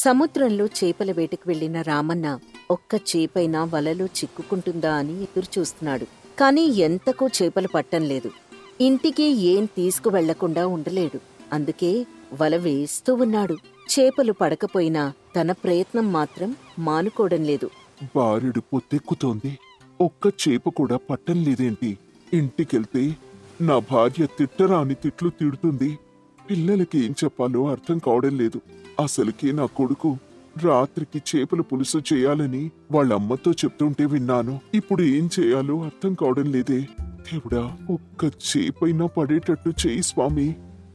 సముద్రంలో చేపల వేటకు వెళ్లిన రామన్న ఒక్క చేపైనా వలలో చిక్కుకుంటుందా అని ఎదురుచూస్తున్నాడు. కాని ఎంతకూ చేపలు పట్టంలేదు. ఇంటికి ఏం తీసుకువెళ్లకుండా ఉండలేడు. అందుకే వల వేస్తూ ఉన్నాడు. చేపలు పడకపోయినా తన ప్రయత్నం మాత్రం మానుకోవడం లేదు. బారెడు పొత్తెక్కుతోంది, ఒక్క చేప కూడా పట్టం లేదేంటి? ఇంటికెళ్తే నా భార్య తిట్టరాని తిట్లు తిడుతుంది. పిల్లలకి ఏం చెప్పాలో అర్థం కావడం లేదు. అసలుకి నా కొడుకు రాత్రికి చేపల పులుసు చేయాలని వాళ్ళమ్మతో చెప్తుంటే విన్నాను. ఇప్పుడు ఏం చేయాలో అర్థం కావడం లేదే. దేవుడా, ఒక్క చేపైనా పడేటట్టు చేయి స్వామి.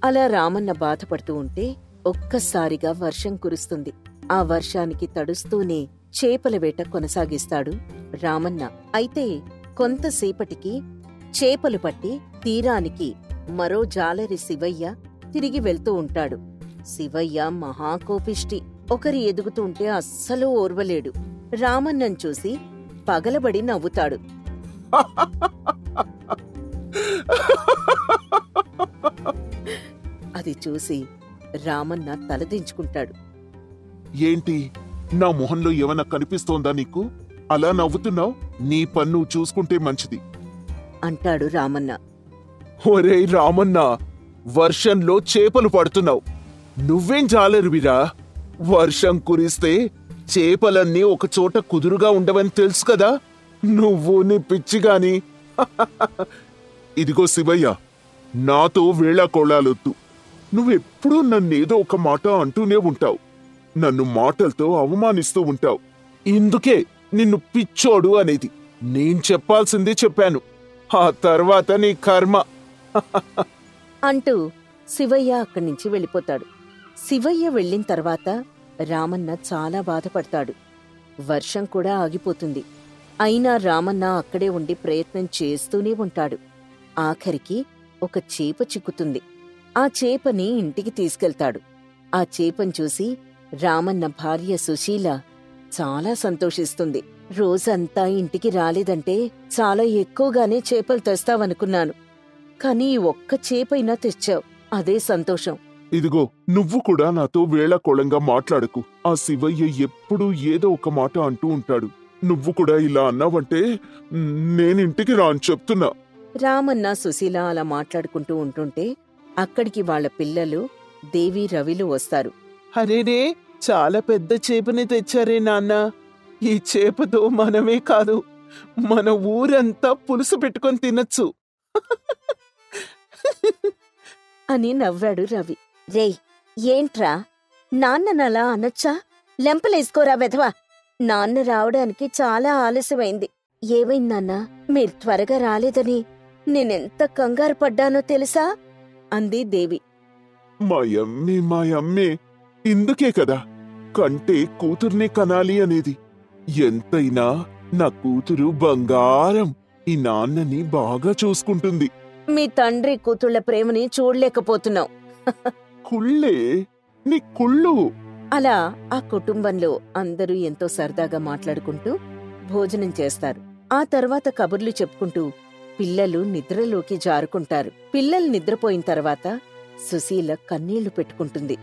అలా రామన్న బాధపడుతూ ఉంటే ఒక్కసారిగా వర్షం కురుస్తుంది. ఆ వర్షానికి తడుస్తూనే చేపల వేట కొనసాగిస్తాడు రామన్న. అయితే కొంతసేపటికి చేపలు పట్టి తీరానికి మరో జాలరి శివయ్య తిరిగి వెళ్తూ ఉంటాడు. శివయ్య మహాకోపిష్టి. ఒకరి ఎదుగుతుంటే అస్సలు ఓర్వలేడు. రామన్నను చూసి పగలబడి నవ్వుతాడు. అది చూసి రామన్న తలదించుకుంటాడు. ఏంటి, నా మొహంలో ఏమన్నా కనిపిస్తోందా నీకు? అలా నవ్వుతున్నావు? నీ పన్ను చూసుకుంటే మంచిది అంటాడు రామన్న. ఒరేయ్ రామన్న, వర్షంలో చేపలు పడుతున్నావు. నువ్వేం జాలరువిరా? వర్షం కురిస్తే చేపలన్నీ ఒకచోట కుదురుగా ఉండవని తెలుసు కదా. నువ్వు నీ పిచ్చిగాని. ఇదిగో శివయ్య, నాతో వేళాకోళాలొద్దు. నువ్వెప్పుడూ నన్నేదో ఒక మాట అంటూనే ఉంటావు. నన్ను మాటలతో అవమానిస్తూ ఉంటావు. ఇందుకే నిన్ను పిచ్చోడు అనేది. నేను చెప్పాల్సిందే చెప్పాను. ఆ తర్వాత నీ కర్మ అంటూ శివయ్య అక్కడి నుంచి వెళ్ళిపోతాడు. శివయ్య వెళ్ళిన తర్వాత రామన్న చాలా బాధపడతాడు. వర్షం కూడా ఆగిపోతుంది. అయినా రామన్న అక్కడే ఉండి ప్రయత్నం చేస్తూనే ఉంటాడు. ఆఖరికి ఒక చేప చిక్కుతుంది. ఆ చేపని ఇంటికి తీసుకెళ్తాడు. ఆ చేపను చూసి రామన్న భార్య సుశీల చాలా సంతోషిస్తుంది. రోజంతా ఇంటికి రాలేదంటే చాలా ఎక్కువగానే చేపలు తెస్తావనుకున్నాను. కాని ఈ ఒక్క చేపైనా తెచ్చావు, అదే సంతోషం. ఇదిగో, నువ్వు కూడా నాతో వేళాకోళంగా మాట్లాడకు. ఆ శివయ్య ఎప్పుడూ ఏదో ఒక మాట అంటూ ఉంటాడు. నువ్వు కూడా ఇలా అన్నావంటే నేనింటికి రాను చెప్తున్నా. రామన్న సుశీల అలా మాట్లాడుకుంటూ ఉంటుంటే అక్కడికి వాళ్ల పిల్లలు దేవి రవిలు వస్తారు. అరేరే, చాలా పెద్ద చేపని తెచ్చారే నాన్న. ఈ చేపతో మనమే కాదు, మన ఊరంతా పులుసు పెట్టుకొని తినచ్చు అని నవ్వాడు రవి. రేయ్, ఏంట్రా, నాన్ననలా అనొచ్చా? లెంపలేసుకోరా వెధవా. నాన్న రావడానికి చాలా ఆలస్యమైంది. ఏమైందన్నా? మీరు త్వరగా రాలేదని నేనెంత కంగారు పడ్డానో తెలుసా? అంది దేవి. మాయమ్మే, ఇందుకే కదా కంటే కూతుర్నే కనాలి అనేది. ఎంతైనా నా కూతురు బంగారం. ఈ నాన్నని బాగా చూసుకుంటుంది. మీ తండ్రి కూతుళ్ల ప్రేమని చూడలేకపోతున్నావు. కుళ్ళే నీ కుళ్ళు. అలా ఆ కుటుంబంలో అందరూ ఎంతో సరదాగా మాట్లాడుకుంటూ భోజనం చేస్తారు. ఆ తర్వాత కబుర్లు చెప్పుకుంటూ పిల్లలు నిద్రలోకి జారుకుంటారు. పిల్లలు నిద్రపోయిన తర్వాత సుశీల కన్నీళ్లు పెట్టుకుంటుంది.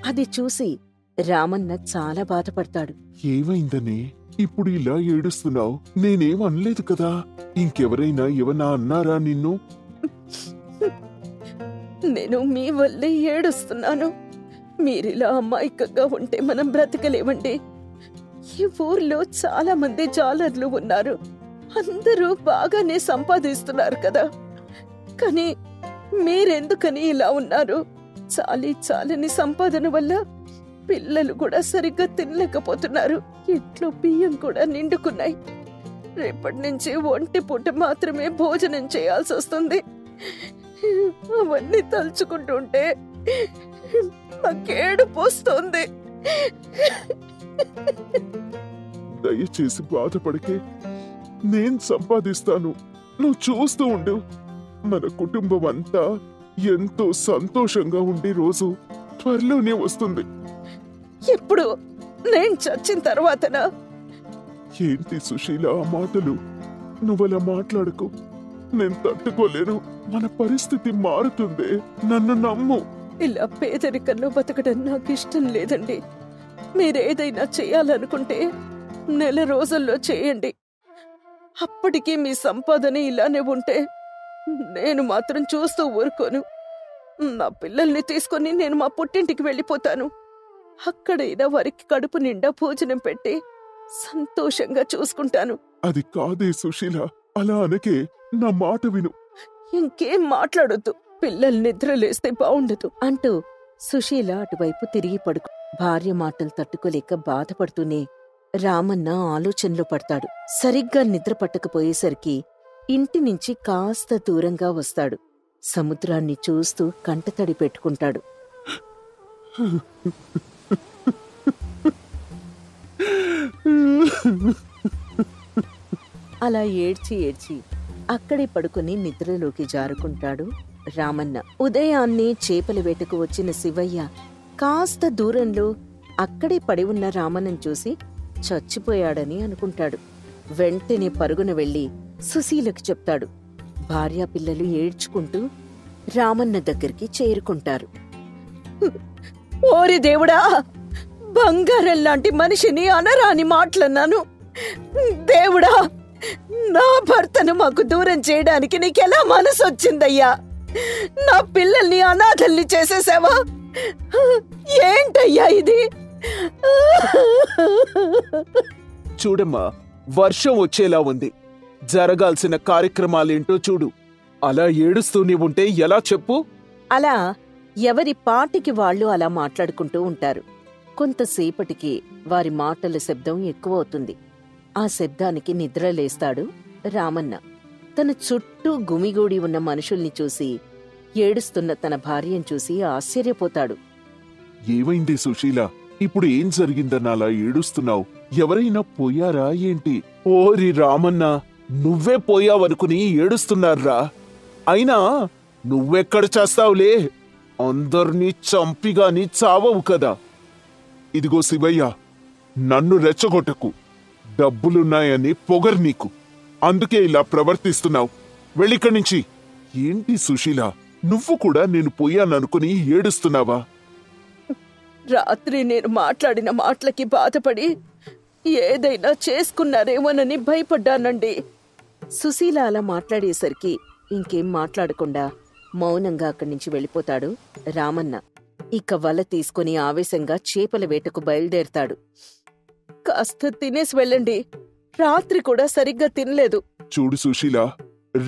అది చూసి రామన్న చాలా బాధపడతాడు. ఏమైందనే ఇప్పుడు ఇలా ఏడుస్తున్నావు? నేనేం అనలేదు కదా. ఇంకెవరైనా ఏమన్నా అన్నారా నిన్ను? నేను మీ వల్లే ఏడుస్తున్నాను. మీరిలా అమాయకంగా ఉంటే మనం బ్రతకలేమండి. ఈ ఊర్లో చాలా మంది జాలర్లు ఉన్నారు. అందరూ బాగానే సంపాదిస్తున్నారు కదా. కానీ మీరెందుకని ఇలా ఉన్నారు? చాలని సంపాదన వల్ల పిల్లలు కూడా సరిగ్గా తినలేకపోతున్నారు. ఇంట్లో బియ్యం కూడా నిండుకున్నాయి. రేపటి నుంచి ఒంటి పూట మాత్రమే భోజనం చేయాల్సి వస్తుంది. అవన్నీ తలుచుకుంటుంటే నాకేడుపోస్తోంది. దయచేసి బాధపడకే, నేను సంపాదిస్తాను. నువ్వు చూస్తూ ఉండు. మన కుటుంబం అంతా ఎంతో సంతోషంగా ఉండే రోజు త్వరలోనే వస్తుంది. ఎప్పుడు? నేను చచ్చిన తర్వాతనా? ఏంటి సుశీల ఆ మాటలు? నువ్వలా మాట్లాడకు. నేను తట్టుకోలేను. మన పరిస్థితి మారుతుంది. నన్ను నమ్ము. ఇలా పేదరికంలో బతకడం నాకు ఇష్టం లేదండి. మీరేదైనా చేయాలనుకుంటే నెల రోజుల్లో చేయండి. అప్పటికీ మీ సంపాదన ఇలానే ఉంటే నేను మాత్రం చూస్తూ ఊరుకోను. నా పిల్లల్ని తీసుకొని నేను మా పుట్టింటికి వెళ్ళిపోతాను. అక్కడైనా వారికి కడుపు నిండా భోజనం పెట్టి సంతోషంగా చూసుకుంటాను. అది కాదే సుశీల, అలా అనకే. నా మాట విను. ఇంకేం మాట్లాడొద్దు. పిల్లలు నిద్రలేస్తే బావుండదు అంటూ సుశీల అటువైపు తిరిగి పడుకు. భార్య మాటలు తట్టుకోలేక బాధపడుతూనే రామన్న ఆలోచనలో పడతాడు. సరిగ్గా నిద్ర పట్టకపోయేసరికి ఇంటి నుంచి కాస్త దూరంగా వస్తాడు. సముద్రాన్ని చూస్తూ కంటతడి పెట్టుకుంటాడు. అలా ఏడ్చి ఏడ్చి అక్కడే పడుకుని నిద్రలోకి జారుకుంటాడు రామన్న. ఉదయాన్నే చేపల వేటకు వచ్చిన శివయ్య కాస్త దూరంలో అక్కడే పడి ఉన్న రామన్నను చూసి చచ్చిపోయాడని అనుకుంటాడు. వెంటనే పరుగున వెళ్లి సుశీలకు చెప్తాడు. భార్యాపిల్లలు ఏడ్చుకుంటూ రామన్న దగ్గరికి చేరుకుంటారు. ఓరి దేవుడా, బంగారం లాంటి మనిషిని అనరాని మాటలన్నాను. దేవుడా, నా భర్తను మాకు దూరం చేయడానికి నీకెలా మనసొచ్చిందయ్యా? నా పిల్లల్ని అనాథల్ని చేసేసావా? ఏంటయ్యా ఇది? చూడమ్మా, వర్షం వచ్చేలా ఉంది. జరగాల్సిన కార్యక్రమాలేంటో చూడు. అలా ఏడుస్తూనే ఉంటే ఎలా చెప్పు? అలా ఎవరి పాటికి వాళ్ళు అలా మాట్లాడుకుంటూ ఉంటారు. కొంతసేపటికి వారి మాటల శబ్దం ఎక్కువవుతుంది. ఆ శబ్దానికి నిద్రలేస్తాడు రామన్న. తన చుట్టూ గుమిగూడి ఉన్న మనుషుల్ని చూసి, ఏడుస్తున్న తన భార్యను చూసి ఆశ్చర్యపోతాడు. ఏమైంది సుశీల? ఇప్పుడు ఏం జరిగిందన్న అలా ఏడుస్తున్నావు? ఎవరైనా పోయారా ఏంటి? ఓరి రామన్న, నువ్వే పోయావనుకుని ఏడుస్తున్నారా? అయినా నువ్వెక్కడ చేస్తావులే, అందర్నీ చంపిగాని చావవు కదా. ఇదిగో శివయ్య, నన్ను రెచ్చగొట్టకు. డబ్బులున్నాయని పొగరు నీకు. అందుకే ఇలా ప్రవర్తిస్తున్నావు. వెళ్ళిక్కడి నుంచి. ఏంటి సుశీల, నువ్వు కూడా నేను పోయాననుకుని ఏడుస్తున్నావా? రాత్రి నేను మాట్లాడిన మాటలకి బాధపడి ఏదైనా చేసుకున్నారేమోనని భయపడ్డానండి. సుశీల అలా మాట్లాడేసరికి ఇంకేం మాట్లాడకుండా మౌనంగా అక్కడి నుంచి వెళ్ళిపోతాడు రామన్న. ఇక వల తీసుకుని ఆవేశంగా చేపల వేటకు బయలుదేరతాడు. కాస్త తినేసి వెళ్ళండి. రాత్రి కూడా సరిగ్గా తినలేదు. చూడు సుశీల,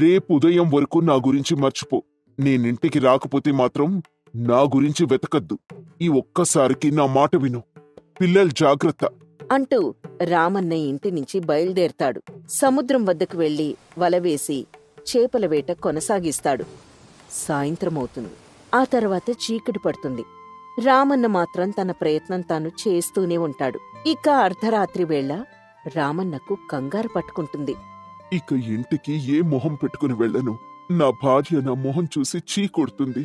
రేపు ఉదయం వరకు నా గురించి మర్చిపో. నేనింటికి రాకపోతే మాత్రం నా గురించి వెతకద్దు. ఈ ఒక్కసారికి నా మాట విను. పిల్లలు జాగ్రత్త అంటూ రామన్న ఇంటి నుంచి బయలుదేరతాడు. సముద్రం వద్దకు వెళ్లి వలవేసి చేపల వేట కొనసాగిస్తాడు. సాయంత్రమవుతుంది. ఆ తర్వాత చీకటి పడుతుంది. రామన్న మాత్రం తన ప్రయత్నం తాను చేస్తూనే ఉంటాడు. ఇక అర్ధరాత్రి వేళ రామన్నకు కంగారు పట్టుకుంటుంది. ఇక ఇంటికి ఏ మొహం పెట్టుకుని వెళ్ళను. నా భార్య నా మొహం చూసి చీ కొడుతుంది.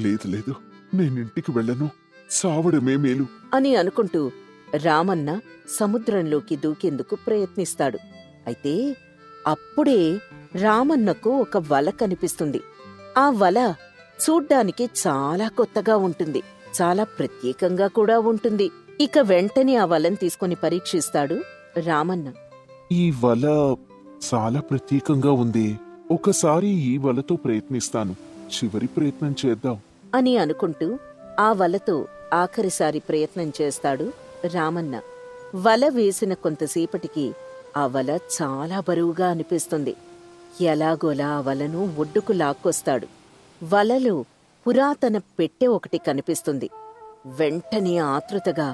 లేదు లేదు, నేనింటికి వెళ్ళను. చావడమే మేలు అని అనుకుంటూ రామన్న సముద్రంలోకి దూకేందుకు ప్రయత్నిస్తాడు. అయితే అప్పుడే రామన్నకు ఒక వల కనిపిస్తుంది. ఆ వల చూడ్డానికి చాలా కొత్తగా ఉంటుంది. చాలా ప్రత్యేకంగా కూడా ఉంటుంది. ఇక వెంటనే ఆ వలను తీసుకుని పరీక్షిస్తాడు రామన్న. ఈ వల చాలా ప్రత్యేకంగా ఉంది. ఒకసారి ఈ వలతో ప్రయత్నిస్తాను. చివరి ప్రయత్నం చేద్దాం అని అనుకుంటూ ఆ వలతో ఆఖరిసారి ప్రయత్నం చేస్తాడు రామన్న. వల వేసిన కొంతసేపటికి ఆ వల చాలా బరువుగా అనిపిస్తుంది. ఎలాగోలా ఆ వలను ఒడ్డుకు లాక్కొస్తాడు. వలలో పురాతన పెట్టె ఒకటి కనిపిస్తుంది. వెంటనే ఆతృతగా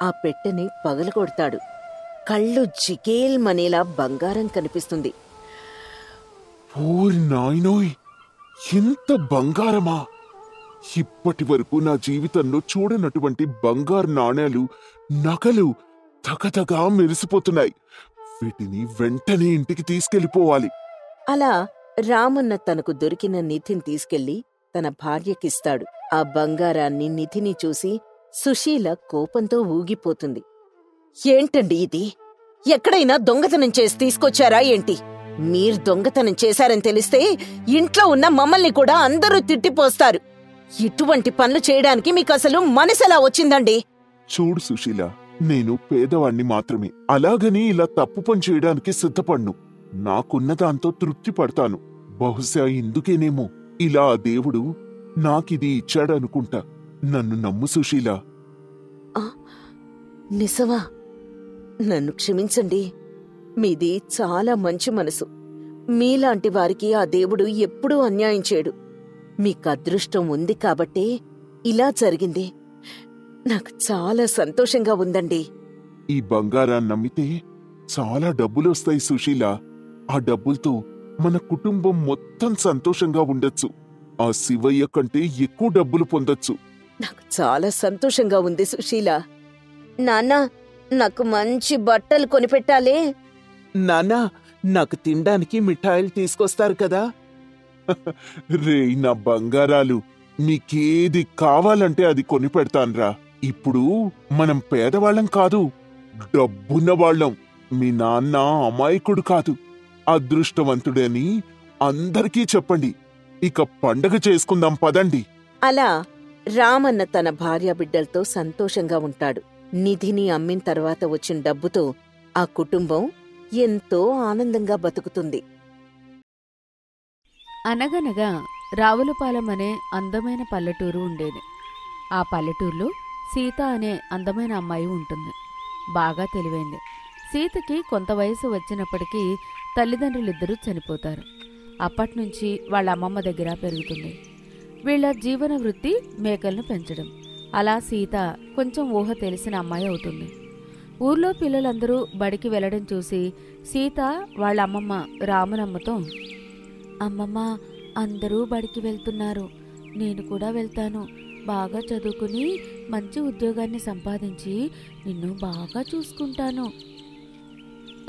ఆ పెట్టెని పగలగొడతాడు. కళ్ళు జిగేల్మనేలా బంగారం కనిపిస్తుంది. ఓరి నాయనోయ్, ఇంత బంగారమా! ఇప్పటి వరకు నా జీవితంలో చూడనటువంటి బంగారు నాణేలు, నగలు తగతగా మెరిసిపోతున్నాయి. వీటిని వెంటనే ఇంటికి తీసుకెళ్లిపోవాలి. అలా రామన్న తనకు దొరికిన నిధిని తీసుకెళ్లి తన భార్యకిస్తాడు. ఆ బంగారాన్ని, నిధిని చూసి సుశీల కోపంతో ఊగిపోతుంది. ఏంటండి ఇది? ఎక్కడైనా దొంగతనం చేసి తీసుకొచ్చారా ఏంటి? మీరు దొంగతనం చేశారని తెలిస్తే ఇంట్లో ఉన్న మమ్మల్ని కూడా అందరూ తిట్టిపోస్తారు. ఇటువంటి పనులు చేయడానికి మీకు అసలు మనసెలా వచ్చిందండి? చూడు సుశీల, నేను పేదవాణ్ణి మాత్రమే. అలాగని ఇలా తప్పు పని చేయడానికి సిద్ధపడ్ను. నాకున్న దాంతో తృప్తి పడతాను. బహుశా ఇందుకేనేమో ఇలా ఆ దేవుడు నాకిది ఇచ్చాడనుకుంటా. నన్ను నమ్ము సుశీల. నిజమా? నన్ను క్షమించండి. మీది చాలా మంచి మనసు. మీలాంటి వారికి ఆ దేవుడు ఎప్పుడూ అన్యాయం చేయడు. మీకు అదృష్టం ఉంది కాబట్టే ఇలా జరిగింది. నాకు చాలా సంతోషంగా ఉందండి. ఈ బంగారాన్ని నమ్మితే చాలా డబ్బులొస్తాయి సుశీల. ఆ డబ్బులతో మన కుటుంబం మొత్తం సంతోషంగా ఉండొచ్చు. ఆ శివయ్య కంటే ఎక్కువ డబ్బులు పొందొచ్చు. నాకు చాలా సంతోషంగా ఉంది సుశీల. నాన్నా, నాకు మంచి బట్టలు కొనిపెట్టాలే. నాన్నా, నాకు తినడానికి మిఠాయిలు తీసుకొస్తారు కదా? రేయ్ నా బంగారాలు, మీకేది కావాలంటే అది కొనిపెడతాన్రా. ఇప్పుడు మనం పేదవాళ్ళం కాదు, డబ్బున్న వాళ్ళం. మీ నాన్న అమాయకుడు కాదు, అదృష్టవంతుడని అందరికీ చెప్పండి. ఇక పండగ చేసుకుందాం పదండి. అలా రామన్న తన భార్యాబిడ్డలతో సంతోషంగా ఉంటాడు. నిధిని అమ్మిన తర్వాత వచ్చిన డబ్బుతో ఆ కుటుంబం ఎంతో ఆనందంగా బతుకుతుంది. అనగనగా రావులపాలెం అనే అందమైన పల్లెటూరు ఉండేది. ఆ పల్లెటూరులో సీత అనే అందమైన అమ్మాయి ఉంటుంది. బాగా తెలివైంది. సీతకి కొంత వయసు వచ్చినప్పటికీ తల్లిదండ్రులిద్దరూ చనిపోతారు. అప్పట్నుంచి వాళ్ళ అమ్మమ్మ దగ్గర పెరుగుతుంది. వీళ్ళ జీవన వృత్తి మేకలను పెంచడం. అలా సీత కొంచెం ఊహ తెలిసిన అమ్మాయి అవుతుంది. ఊర్లో పిల్లలందరూ బడికి వెళ్లడం చూసి సీత వాళ్ళ అమ్మమ్మ రామనమ్మతో, అమ్మమ్మ, అందరూ బడికి వెళ్తున్నారు, నేను కూడా వెళ్తాను. బాగా చదువుకుని మంచి ఉద్యోగాన్ని సంపాదించి నిన్ను బాగా చూసుకుంటాను.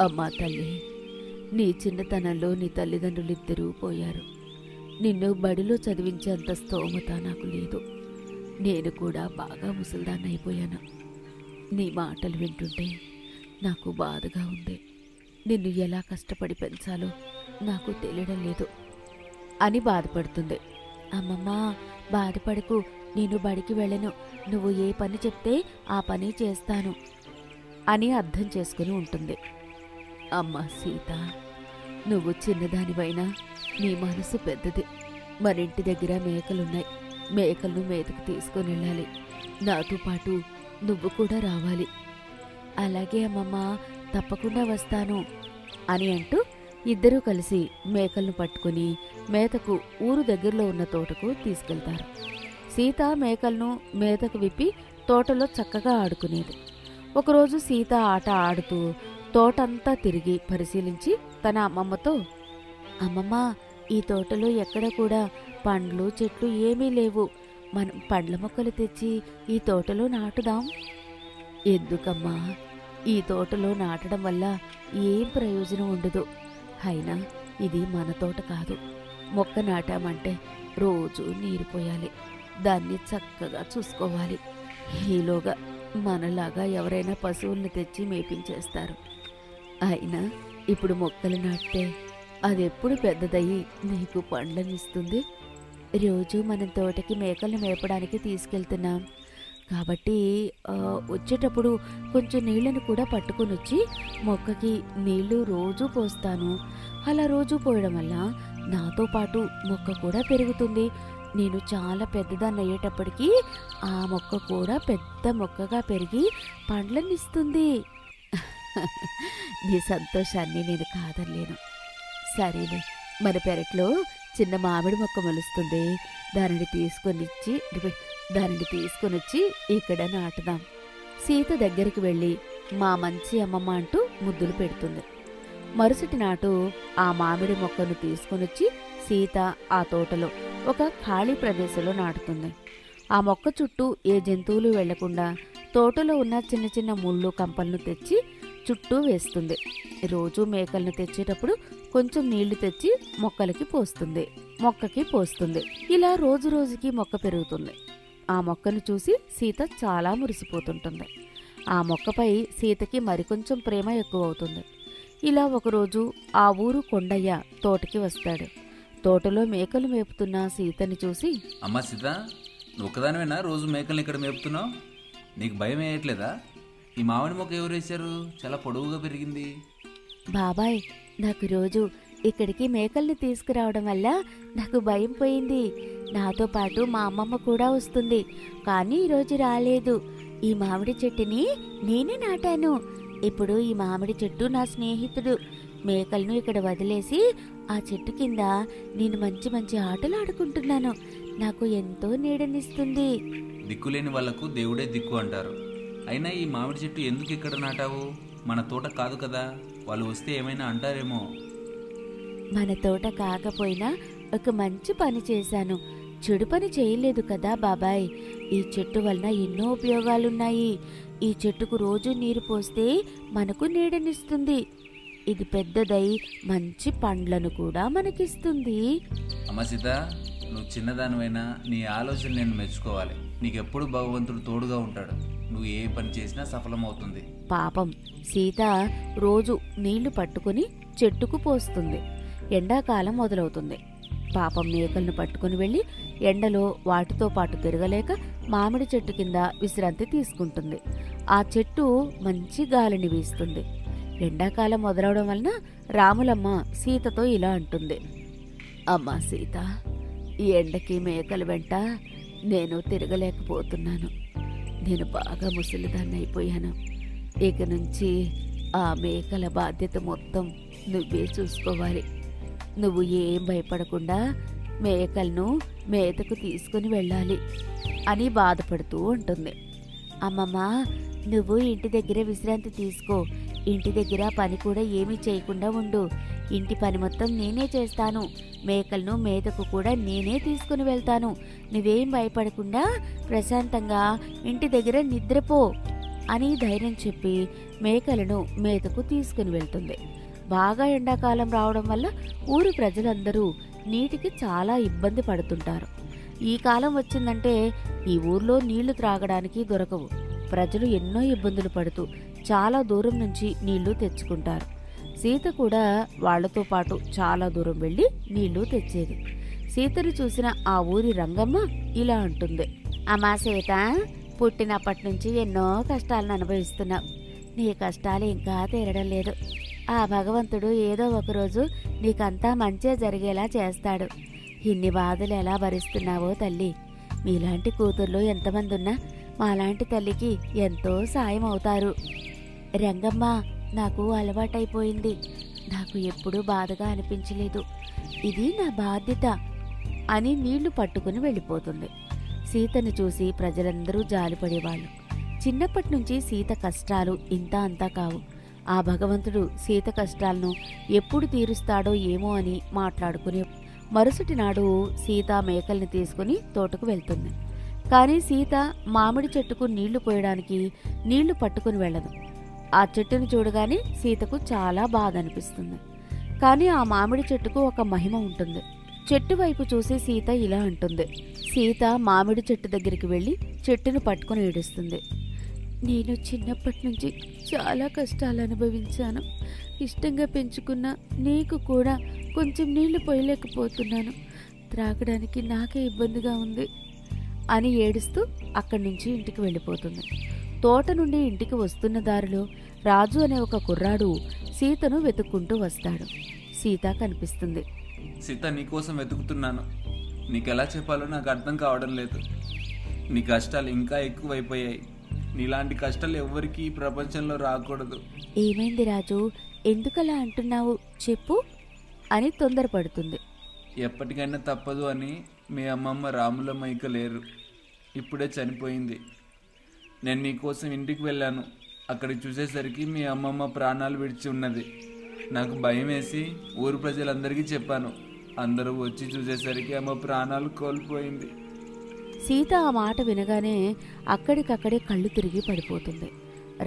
అమ్మా తల్లి, నీ చిన్నతనంలో నీ తల్లిదండ్రులిద్దరూ పోయారు. నిన్ను బడిలో చదివించేంత స్తోమత నాకు లేదు. నేను కూడా బాగా ముసల్దాన్నైపోయాను. నీ మాటలు వింటుంటే నాకు బాధగా ఉంది. నిన్ను ఎలా కష్టపడి పెంచాలో నాకు తెలియడం లేదు అని బాధపడుతుంది. అమ్మమ్మ, బాధపడకు, నేను బడికి వెళ్ళను. నువ్వు ఏ పని చెప్తే ఆ పని చేస్తాను అని అర్థం చేసుకుని ఉంటుంది. అమ్మ సీత, నువ్వు చిన్నదానివైనా నీ మనసు పెద్దది. మన ఇంటి దగ్గర మేకలున్నాయి. మేకలను మేతకు తీసుకుని వెళ్ళాలి. నాతో పాటు నువ్వు కూడా రావాలి. అలాగే అమ్మమ్మ, తప్పకుండా వస్తాను అని అంటూ ఇద్దరూ కలిసి మేకలను పట్టుకుని మేతకు ఊరు దగ్గరలో ఉన్న తోటకు తీసుకెళ్తారు. సీత మేకలను మేతకు విప్పి తోటలో చక్కగా ఆడుకునేది. ఒకరోజు సీత ఆట ఆడుతూ తోటంతా తిరిగి పరిశీలించి తన అమ్మమ్మతో, అమ్మమ్మ, ఈ తోటలో ఎక్కడ కూడా పండ్లు చెట్లు ఏమీ లేవు. మనం పండ్ల మొక్కలు తెచ్చి ఈ తోటలో నాటుదాం. ఎందుకమ్మా? ఈ తోటలో నాటడం వల్ల ఏం ప్రయోజనం ఉండదు. అయినా ఇది మన తోట కాదు. మొక్క నాటామంటే రోజు నీరు పోయాలి, దాన్ని చక్కగా చూసుకోవాలి. ఈలోగా మనలాగా ఎవరైనా పశువుల్ని తెచ్చి మేపించేస్తారు. అయినా ఇప్పుడు మొక్కలు నాటితే అదెప్పుడు పెద్దదయ్యి నీకు పండ్లనిస్తుంది. రోజు మనం తోటకి మేకలను మేపడానికి తీసుకెళ్తున్నాం కాబట్టి వచ్చేటప్పుడు కొంచెం నీళ్లను కూడా పట్టుకుని వచ్చి మొక్కకి నీళ్లు రోజూ పోస్తాను. అలా రోజూ పోయడం వల్ల నాతో పాటు మొక్క కూడా పెరుగుతుంది. నేను చాలా పెద్దదాన్ని అయ్యేటప్పటికీ ఆ మొక్క కూడా పెద్ద మొక్కగా పెరిగి పండ్లనిస్తుంది. నీ సంతోషాన్ని నేను కాదనలేను. సరేలే, మన పెరట్లో చిన్న మామిడి మొక్క మొలుస్తుంది. దానిని తీసుకొని వచ్చి ఇక్కడ నాటుదాం. సీత దగ్గరికి వెళ్ళి మా మంచి అమ్మమ్మ అంటూ ముద్దులు పెడుతుంది. మరుసటి నాటు ఆ మామిడి మొక్కను తీసుకొనొచ్చి సీత ఆ తోటలో ఒక ఖాళీ ప్రదేశంలో నాటుతుంది. ఆ మొక్క చుట్టూ ఏ జంతువులు వెళ్లకుండా తోటలో ఉన్న చిన్న చిన్న ముళ్ళు కంపలను తెచ్చి చుట్టూ వేస్తుంది. రోజూ మేకలను తెచ్చేటప్పుడు కొంచెం నీళ్లు తెచ్చి మొక్కకి పోస్తుంది. ఇలా రోజు రోజుకి మొక్క పెరుగుతుంది. ఆ మొక్కను చూసి సీత చాలా మురిసిపోతుంటుంది. ఆ మొక్కపై సీతకి మరికొంచెం ప్రేమ ఎక్కువ అవుతుంది. ఇలా ఒకరోజు ఆ ఊరు కొండయ్య తోటకి వస్తాడు. తోటలో మేకలు మేపుతున్న సీతని చూసి, అమ్మా సీత, నువ్వు ఒక్కదానివేనా రోజు మేకల్ని ఇక్కడ మేపుతున్నావు? నీకు భయం వేయట్లేదా? ఈ మామిడి మొక్క ఎవరు వేశారు? చాలా పొడవుగా పెరిగింది. బాబాయ్, నాకు రోజు ఇక్కడికి మేకల్ని తీసుకురావడం వల్ల నాకు భయం పోయింది. నాతో పాటు మా అమ్మమ్మ కూడా వస్తుంది, కానీ ఈరోజు రాలేదు. ఈ మామిడి చెట్టుని నేనే నాటాను. ఇప్పుడు ఈ మామిడి చెట్టు నా స్నేహితుడు. మేకలను ఇక్కడ వదిలేసి ఆ చెట్టు కింద నేను మంచి మంచి ఆటలు ఆడుకుంటున్నాను. నాకు ఎంతో నీడనిస్తుంది. దిక్కులేని వాళ్లకు దేవుడే దిక్కు అంటారు. అయినా ఈ మామిడి చెట్టు ఎందుకు ఇక్కడ నాటావు? మన తోట కాదు కదా, వాళ్ళు వస్తే ఏమైనా అంటారేమో. మన తోట కాకపోయినా ఒక మంచి పని చేశాను. చెడు పని చేయలేదు కదా బాబాయ్. ఈ చెట్టు వలన ఎన్నో ఉపయోగాలున్నాయి. ఈ చెట్టుకు రోజు నీరు పోస్తే మనకు నీడనిస్తుంది. ఇది పెద్దదై మంచి పండ్లను కూడా మనకిస్తుంది. అమ్మ సీత, నువ్వు చిన్నదానివైనా నీ ఆలోచన నేను మెచ్చుకోవాలి. నీకెప్పుడు భగవంతుడు తోడుగా ఉంటాడు. నువ్వు ఏ పని చేసినా సఫలమవుతుంది. పాపం సీత రోజు నీళ్లు పట్టుకుని చెట్టుకు పోస్తుంది. ఎండాకాలం మొదలవుతుంది. పాపం మేకలను పట్టుకుని వెళ్ళి ఎండలో వాటితో పాటు తిరగలేక మామిడి చెట్టు కింద విశ్రాంతి తీసుకుంటుంది. ఆ చెట్టు మంచి గాలిని వీస్తుంది. ఎండాకాలం మొదలవడం వలన రాములమ్మ సీతతో ఇలా అంటుంది, అమ్మా సీత, ఈ ఎండకి మేకల వెంట నేను తిరగలేకపోతున్నాను. నేను బాగా ముసలిదాన్ని అయిపోయాను. ఇక నుంచి ఆ మేకల బాధ్యత మొత్తం నువ్వే చూసుకోవాలి. నువ్వు ఏం భయపడకుండా మేకలను మేతకు తీసుకుని వెళ్ళాలి అని బాధపడుతూ ఉంటుంది. అమ్మమ్మ, నువ్వు ఇంటి దగ్గర విశ్రాంతి తీసుకో. ఇంటి దగ్గర పని కూడా ఏమీ చేయకుండా ఉండు. ఇంటి పని మొత్తం నేనే చేస్తాను. మేకలను మేతకు కూడా నేనే తీసుకుని వెళ్తాను. నువ్వేం భయపడకుండా ప్రశాంతంగా ఇంటి దగ్గర నిద్రపో అని ధైర్యం చెప్పి మేకలను మేతకు తీసుకుని వెళ్తుంది. బాగా ఎండాకాలం రావడం వల్ల ఊరి ప్రజలందరూ నీటికి చాలా ఇబ్బంది పడుతుంటారు. ఈ కాలం వచ్చిందంటే ఈ ఊర్లో నీళ్లు త్రాగడానికి దొరకవు. ప్రజలు ఎన్నో ఇబ్బందులు పడుతూ చాలా దూరం నుంచి నీళ్లు తెచ్చుకుంటారు. సీత కూడా వాళ్లతో పాటు చాలా దూరం వెళ్లి నీళ్లు తెచ్చేది. సీతను చూసిన ఆ ఊరి రంగమ్మ ఇలా అంటుంది, అమ్మా సీత, పుట్టినప్పటి నుంచి ఎన్నో కష్టాలను అనుభవిస్తున్నావు. నీ కష్టాలు ఇంకా తీరడం లేదు. ఆ భగవంతుడు ఏదో ఒకరోజు నీకంతా మంచే జరిగేలా చేస్తాడు. ఇన్ని బాధలు ఎలా భరిస్తున్నావో తల్లి. మీలాంటి కూతుర్లు ఎంతమంది ఉన్నా మాలాంటి తల్లికి ఎంతో సాయం అవుతారు. రంగమ్మ, నాకు అలవాటైపోయింది. నాకు ఎప్పుడూ బాధగా అనిపించలేదు. ఇది నా బాధ్యత అని నీళ్లు పట్టుకుని వెళ్ళిపోతుంది. సీతను చూసి ప్రజలందరూ జాలిపడేవాళ్ళు. చిన్నప్పటి నుంచి సీత కష్టాలు ఇంత అంతా కావు. ఆ భగవంతుడు సీత కష్టాలను ఎప్పుడు తీరుస్తాడో ఏమో అని మాట్లాడుకుని మరుసటి నాడు సీత మేకల్ని తీసుకుని తోటకు వెళ్తుంది. కానీ సీత మామిడి చెట్టుకు నీళ్లు పోయడానికి నీళ్లు పట్టుకుని వెళ్ళదు. ఆ చెట్టును చూడగానే సీతకు చాలా బాధ అనిపిస్తుంది. కానీ ఆ మామిడి చెట్టుకు ఒక మహిమ ఉంటుంది. చెట్టు వైపు చూసి సీత ఇలా అంటుంది. సీత మామిడి చెట్టు దగ్గరికి వెళ్ళి చెట్టును పట్టుకుని ఏడుస్తుంది. నేను చిన్నప్పటి నుంచి చాలా కష్టాలు అనుభవించాను. ఇష్టంగా పెంచుకున్న నీకు కూడా కొంచెం నీళ్లు పోయలేకపోతున్నాను. త్రాగడానికి నాకే ఇబ్బందిగా ఉంది అని ఏడుస్తూ అక్కడి నుంచి ఇంటికి వెళ్ళిపోతుంది. తోట నుండి ఇంటికి వస్తున్న దారిలో రాజు అనే ఒక కుర్రాడు సీతను వెతుక్కుంటూ వస్తాడు. సీత కనిపిస్తుంది. సీత, నీకోసం వెతుకుతున్నాను. నీకెలా చెప్పాలో నాకు అర్థం కావడం లేదు. నీ కష్టాలు ఇంకా ఎక్కువైపోయాయి. నీలాంటి కష్టాలు ఎవ్వరికీ ఈ ప్రపంచంలో రాకూడదు. ఏమైంది రాజు, ఎందుకలా అంటున్నావు చెప్పు అని తొందరపడుతుంది. ఎప్పటికైనా తప్పదు అని మీ అమ్మమ్మ రాములమ్మ ఇక లేరు. ఇప్పుడే చనిపోయింది. నేను నీకోసం ఇంటికి వెళ్ళాను. అక్కడికి చూసేసరికి మీ అమ్మమ్మ ప్రాణాలు విడిచి ఉన్నది. నాకు భయం వేసి ఊరు ప్రజలందరికీ చెప్పాను. అందరూ వచ్చి చూసేసరికి అమ్మ ప్రాణాలు కోల్పోయింది. సీత ఆ మాట వినగానే అక్కడికక్కడే కళ్ళు తిరిగి పడిపోతుంది.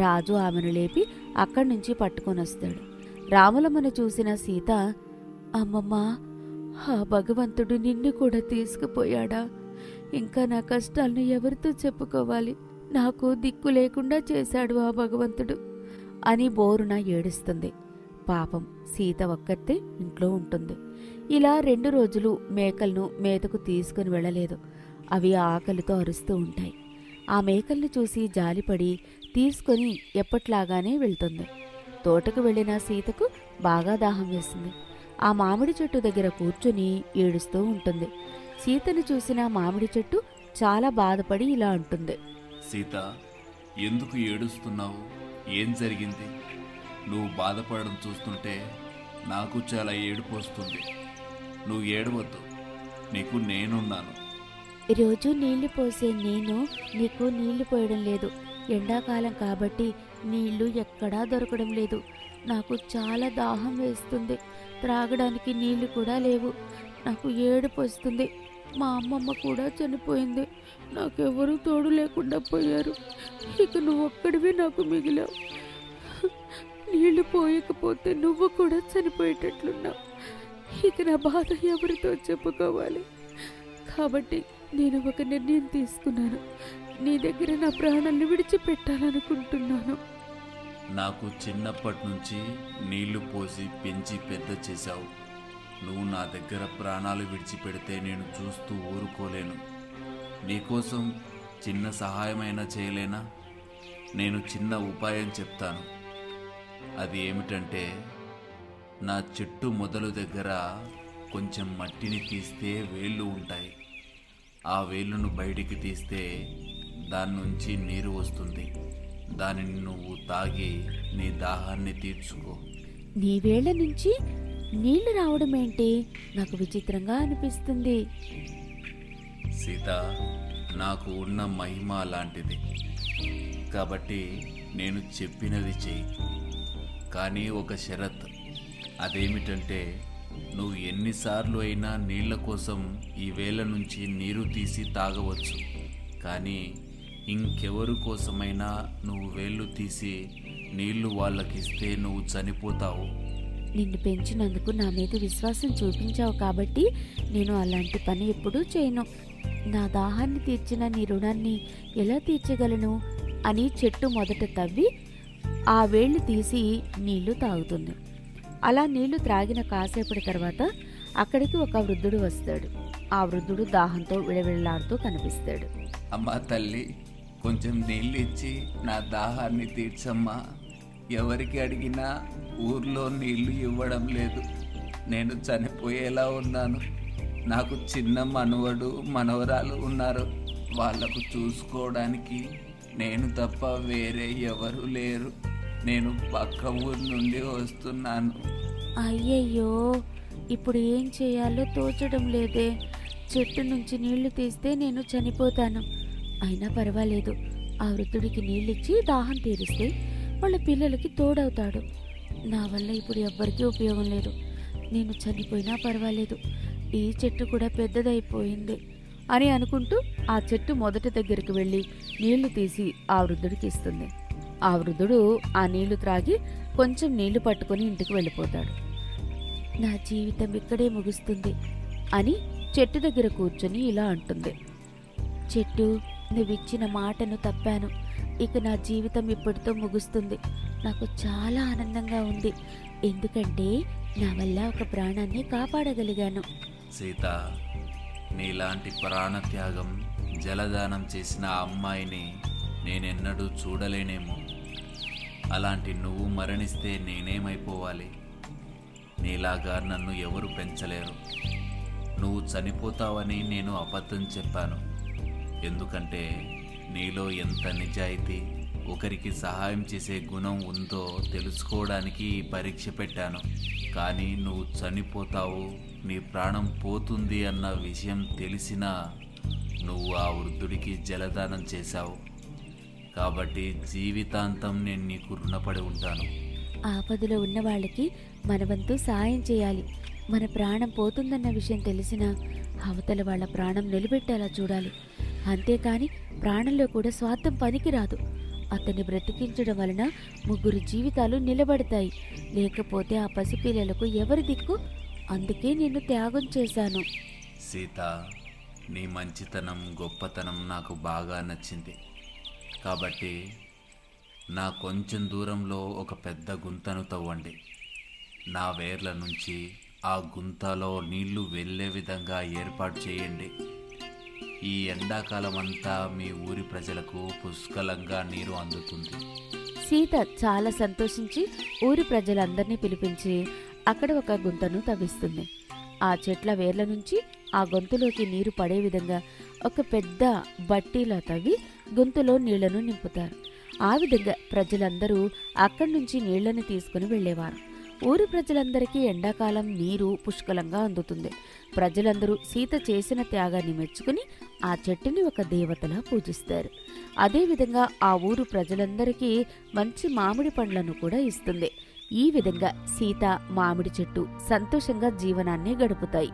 రాజు ఆమెను లేపి అక్కడి నుంచి పట్టుకొని వస్తాడు. రాములమ్మను చూసిన సీత, అమ్మమ్మ, ఆ భగవంతుడు నిన్ను కూడా తీసుకుపోయాడా? ఇంకా నా కష్టాలను ఎవరితో చెప్పుకోవాలి? నాకు దిక్కు లేకుండా చేశాడు ఆ భగవంతుడు అని బోరున ఏడుస్తుంది. పాపం సీత ఒక్కతే ఇంట్లో ఉంటుంది. ఇలా 2 రోజులు మేకలను మేతకు తీసుకుని వెళ్ళలేదు. అవి ఆకలితో అరుస్తూ ఉంటాయి. ఆ మేకల్ని చూసి జాలిపడి తీసుకొని ఎప్పట్లాగానే వెళ్తుంది. తోటకు వెళ్ళిన సీతకు బాగా దాహం వేసింది. ఆ మామిడి చెట్టు దగ్గర కూర్చుని ఏడుస్తూ ఉంటుంది. సీతను చూసిన మామిడి చెట్టు చాలా బాధపడి ఇలా అంటుంది. సీత, ఎందుకు ఏడుస్తున్నావు? ఏం జరిగింది? నువ్వు బాధపడడం చూస్తుంటే నాకు చాలా ఏడుపు వస్తుంది. నువ్వు ఏడవద్దు, నీకు నేనున్నాను. రోజు నీళ్లు పోసే నేను నీకు నీళ్లు పోయడం లేదు. ఎండాకాలం కాబట్టి నీళ్లు ఎక్కడా దొరకడం లేదు. నాకు చాలా దాహం వేస్తుంది. త్రాగడానికి నీళ్లు కూడా లేవు. నాకు ఏడుపు వస్తుంది. మా అమ్మమ్మ కూడా చనిపోయింది. నాకెవరూ తోడు లేకుండా పోయారు. ఇక నువ్వు ఒక్కడివే నాకు మిగిలావు. నీళ్లు పోయకపోతే నువ్వు కూడా చనిపోయేటట్లున్నావు. ఇక నా బాధ ఎవరితో చెప్పుకోవాలి? కాబట్టి నేను ఒక నిర్ణయం తీసుకున్నాను. నీ దగ్గర నా ప్రాణాన్ని విడిచిపెట్టాలనుకుంటున్నాను. నాకు చిన్నప్పటి నుంచి నీళ్లు పోసి పెంచి పెద్ద చేశావు. నువ్వు నా దగ్గర ప్రాణాలు విడిచిపెడితే నేను చూస్తూ ఊరుకోలేను. నీకోసం చిన్న సహాయమైనా చేయలేనా? నేను చిన్న ఉపాయం చెప్తాను. అది ఏమిటంటే, నా చెట్టు మొదలు దగ్గర కొంచెం మట్టిని తీస్తే వేళ్ళు ఉంటాయి. ఆ వేళ్ళను బయటికి తీస్తే దాని నుంచి నీరు వస్తుంది. దానిని నువ్వు తాగి నీ దాహాన్ని తీర్చుకో. నీ వేళ్ల నుంచి నీళ్లు రావడం ఏంటి? నాకు విచిత్రంగా అనిపిస్తుంది. సీత, నాకు ఉన్న మహిమ అలాంటిది. కాబట్టి నేను చెప్పినది చెయ్యి. కానీ ఒక షరత్. అదేమిటంటే, నువ్వు ఎన్నిసార్లు అయినా నీళ్ల కోసం ఈ వేళ నుంచి నీరు తీసి తాగవచ్చు. కానీ ఇంకెవరి కోసమైనా నువ్వు వేళ్ళు తీసి నీళ్లు వాళ్ళకిస్తే నువ్వు చనిపోతావు. నిన్ను పెంచినందుకు నా మీద విశ్వాసం చూపించావు కాబట్టి నేను అలాంటి పని ఎప్పుడూ చేయను. నా దాహాన్ని తీర్చిన నీ రుణాన్ని ఎలా తీర్చగలను అని చెట్టు మొదట తవ్వి ఆ వేళ్లు తీసి నీళ్లు తాగుతుంది. అలా నీళ్లు త్రాగిన కాసేపటి తర్వాత అక్కడికి ఒక వృద్ధుడు వస్తాడు. ఆ వృద్ధుడు దాహంతో విడవిడలాడుతూ కనిపిస్తాడు. అమ్మా తల్లి, కొంచెం నీళ్ళు ఇచ్చి నా దాహాన్ని తీర్చమ్మా. ఎవరికి అడిగినా ఊర్లో నీళ్లు ఇవ్వడం లేదు. నేను చనిపోయేలా ఉన్నాను. నాకు చిన్న మనవడు మనవరాలు ఉన్నారు. వాళ్లకు చూసుకోవడానికి నేను తప్ప వేరే ఎవరు లేరు. నేను పక్క ఊరు నుండి వస్తున్నాను. అయ్యయ్యో, ఇప్పుడు ఏం చేయాలో తోచడం లేదే. చెట్టు నుంచి నీళ్లు తీస్తే నేను చనిపోతాను. అయినా పర్వాలేదు, ఆ వృద్ధుడికి నీళ్ళిచ్చి దాహం తీరిస్తే వాళ్ళ పిల్లలకి తోడవుతాడు. నా వల్ల ఇప్పుడు ఎవ్వరికీ ఉపయోగం లేదు. నేను చనిపోయినా పర్వాలేదు, ఈ చెట్టు కూడా పెద్దదైపోయింది అని అనుకుంటూ ఆ చెట్టు మొదటి దగ్గరికి వెళ్ళి నీళ్లు తీసి ఆ వృద్ధుడికి ఇస్తుంది. ఆ వృద్ధుడు ఆ నీళ్లు త్రాగి కొంచెం నీళ్లు పట్టుకొని ఇంటికి వెళ్ళిపోతాడు. నా జీవితం ఇక్కడే ముగుస్తుంది అని చెట్టు దగ్గర కూర్చొని ఇలా అంటుంది. చెట్టు, నువ్విచ్చిన మాటను తప్పాను. ఇక నా జీవితం ఇప్పటితో ముగుస్తుంది. నాకు చాలా ఆనందంగా ఉంది. ఎందుకంటే నా వల్ల ఒక ప్రాణాన్ని కాపాడగలిగాను. సీత, నీలాంటి ప్రాణత్యాగం, జలదానం చేసిన ఆ అమ్మాయిని నేనెన్నడూ చూడలేనేమో. అలాంటి నువ్వు మరణిస్తే నేనేమైపోవాలి? నీలాగా నన్ను ఎవరు పెంచలేరు. నువ్వు చనిపోతావని నేను అబద్ధం చెప్పాను. ఎందుకంటే నీలో ఎంత నిజాయితీ, ఒకరికి సహాయం చేసే గుణం ఉందో తెలుసుకోవడానికి ఈ పరీక్ష పెట్టాను. కానీ నువ్వు చనిపోతావు, నీ ప్రాణం పోతుంది అన్న విషయం తెలిసినా నువ్వు ఆ వృద్ధుడికి జలదానం చేశావు. కాబట్టి జీవితాంతం నేను నీకు రుణపడి ఉంటాను. ఆపదలో ఉన్న వాళ్ళకి మన వంతు సాయం చేయాలి. మన ప్రాణం పోతుందన్న విషయం తెలిసినా అవతల వాళ్ళ ప్రాణం నిలబెట్టేలా చూడాలి. అంతేకాని ప్రాణంలో కూడా స్వార్థం పనికిరాదు. అతన్ని బ్రతికించడం వలన 3 జీవితాలు నిలబడతాయి. లేకపోతే ఆ పసిపిల్లలకు ఎవరి దిక్కు? అందుకే నిన్ను త్యాగం చేశాను. సీత, నీ మంచితనం, గొప్పతనం నాకు బాగా నచ్చింది. కాబట్టి నా కొంచెం దూరంలో ఒక పెద్ద గుంతను తవ్వండి. నా వేర్ల నుంచి ఆ గుంతలో నీళ్లు వెళ్ళే విధంగా ఏర్పాటు చేయండి. ఈ ఎండాకాలం అంతా మీ ఊరి ప్రజలకు పుష్కలంగా నీరు అందుతుంది. సీత చాలా సంతోషించి ఊరి ప్రజలందరినీ పిలిపించి అక్కడ ఒక గుంతను తవ్విస్తుంది. ఆ చెట్ల వేర్ల నుంచి ఆ గొంతులోకి నీరు పడే విధంగా ఒక పెద్ద బట్టీలా తవ్వి గొంతులో నీళ్లను నింపుతారు. ఆ విధంగా ప్రజలందరూ అక్కడి నుంచి నీళ్లను తీసుకుని వెళ్లేవారు. ఊరి ప్రజలందరికీ ఎండాకాలం నీరు పుష్కలంగా అందుతుంది. ప్రజలందరూ సీత చేసిన త్యాగాన్ని మెచ్చుకుని ఆ చెట్టుని ఒక దేవతలా పూజిస్తారు. అదేవిధంగా ఆ ఊరు ప్రజలందరికీ మంచి మామిడి పండ్లను కూడా ఇస్తుంది. ఈ విధంగా సీత, మామిడి చెట్టు సంతోషంగా జీవనాన్ని గడుపుతాయి.